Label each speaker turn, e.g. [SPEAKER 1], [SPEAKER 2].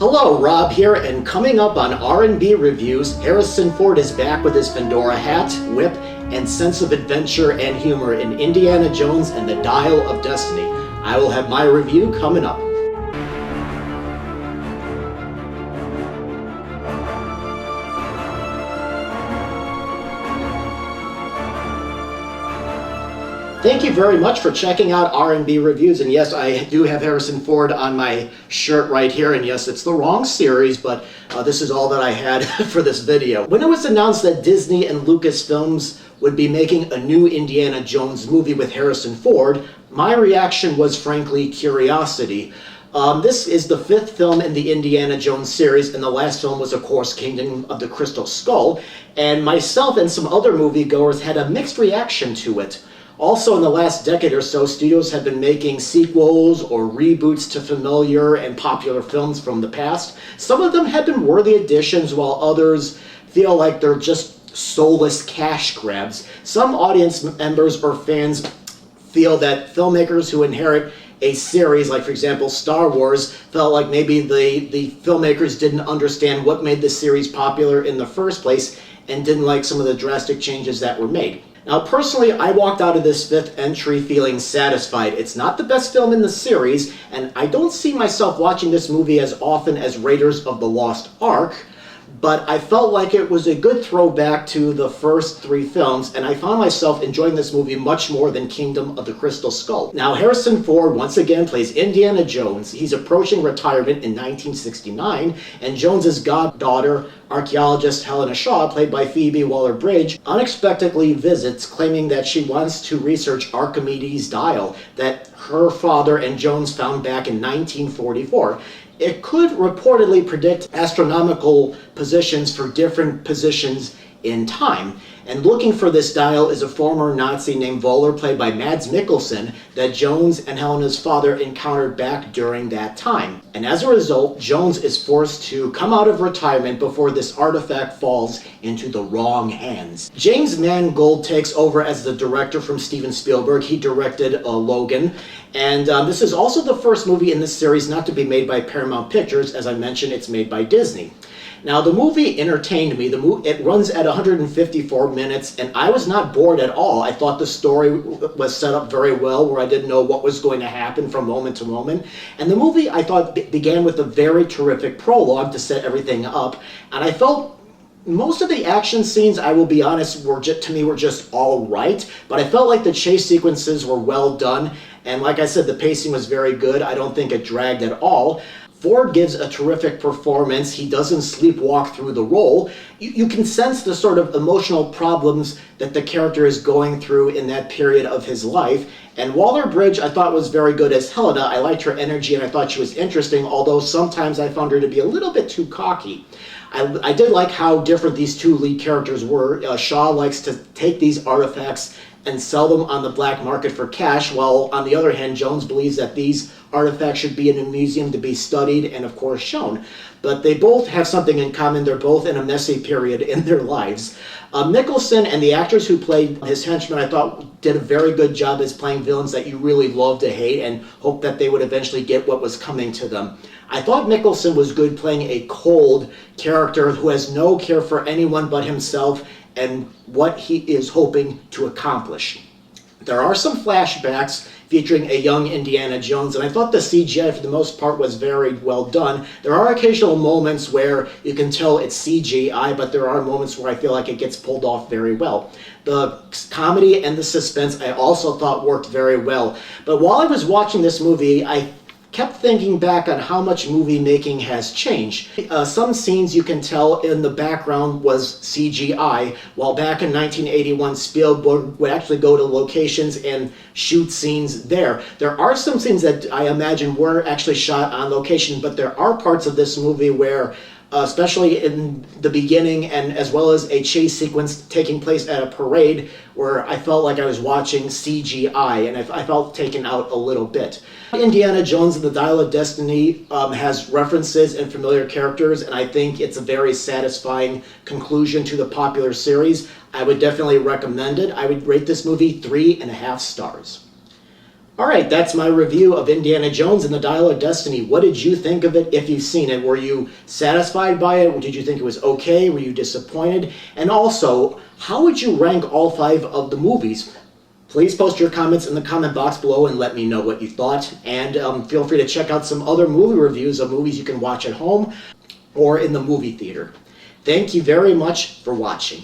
[SPEAKER 1] Hello, Rob here, and coming up on R&B Reviews, Harrison Ford is back with his fedora hat, whip, and sense of adventure and humor in Indiana Jones and the Dial of Destiny. I will have my review coming up. Thank you very much for checking out R&B Reviews, and yes, I do have Harrison Ford on my shirt right here, and yes, it's the wrong series, but this is all that I had for this video. When it was announced that Disney and Lucasfilms would be making a new Indiana Jones movie with Harrison Ford, my reaction was frankly curiosity. This is the fifth film in the Indiana Jones series, and the last film was, of course, Kingdom of the Crystal Skull, and myself and some other moviegoers had a mixed reaction to it. Also, in the last decade or so, studios have been making sequels or reboots to familiar and popular films from the past. Some of them have been worthy additions, while others feel like they're just soulless cash grabs. Some audience members or fans feel that filmmakers who inherit a series, like for example Star Wars, felt like maybe the filmmakers didn't understand what made the series popular in the first place and didn't like some of the drastic changes that were made. Now, personally, I walked out of this fifth entry feeling satisfied. It's not the best film in the series, and I don't see myself watching this movie as often as Raiders of the Lost Ark, but I felt like it was a good throwback to the first three films, and I found myself enjoying this movie much more than Kingdom of the Crystal Skull. Now, Harrison Ford once again plays Indiana Jones. He's approaching retirement in 1969, and Jones's goddaughter, archaeologist Helena Shaw, played by Phoebe Waller-Bridge, unexpectedly visits, claiming that she wants to research Archimedes' dial that her father and Jones found back in 1944. It could reportedly predict astronomical positions for different positions in time. And looking for this dial is a former Nazi named Voller, played by Mads Mikkelsen, that Jones and Helena's father encountered back during that time. And as a result, Jones is forced to come out of retirement before this artifact falls into the wrong hands. James Mangold takes over as the director from Steven Spielberg. He directed Logan. And this is also the first movie in this series not to be made by Paramount Pictures. As I mentioned, it's made by Disney. Now, the movie entertained me. It runs at 154 minutes, and I was not bored at all. I thought the story was set up very well, where I didn't know what was going to happen from moment to moment. And the movie, I thought, began with a very terrific prologue to set everything up, and I felt most of the action scenes, I will be honest, were just all right, but I felt like the chase sequences were well done, and like I said, the pacing was very good. I don't think it dragged at all. Ford gives a terrific performance. He doesn't sleepwalk through the role. You can sense the sort of emotional problems that the character is going through in that period of his life. And Waller-Bridge, I thought, was very good as Helena. I liked her energy and I thought she was interesting, although sometimes I found her to be a little bit too cocky. I did like how different these two lead characters were. Shaw likes to take these artifacts and sell them on the black market for cash, while on the other hand, Jones believes that these artifacts should be in a museum to be studied and of course shown. But they both have something in common. They're both in a messy period in their lives. Mikkelsen and the actors who played his henchmen, I thought, did a very good job as playing villains that you really love to hate and hope that they would eventually get what was coming to them. I thought Mikkelsen was good playing a cold character who has no care for anyone but himself and what he is hoping to accomplish. There are some flashbacks featuring a young Indiana Jones, and I thought the CGI for the most part was very well done. There are occasional moments where you can tell it's CGI, but there are moments where I feel like it gets pulled off very well. The comedy and the suspense I also thought worked very well. But while I was watching this movie, I kept thinking back on how much movie making has changed. Some scenes you can tell in the background was CGI, while back in 1981 Spielberg would actually go to locations and shoot scenes there. There are some scenes that I imagine were actually shot on location, but there are parts of this movie where especially in the beginning, and as well as a chase sequence taking place at a parade, where I felt like I was watching CGI, and I felt taken out a little bit. Indiana Jones and the Dial of Destiny has references and familiar characters, and I think it's a very satisfying conclusion to the popular series. I would definitely recommend it. I would rate this movie 3.5 stars. Alright, that's my review of Indiana Jones and the Dial of Destiny. What did you think of it if you've seen it? Were you satisfied by it? Did you think it was okay? Were you disappointed? And also, how would you rank all 5 of the movies? Please post your comments in the comment box below and let me know what you thought. And feel free to check out some other movie reviews of movies you can watch at home or in the movie theater. Thank you very much for watching.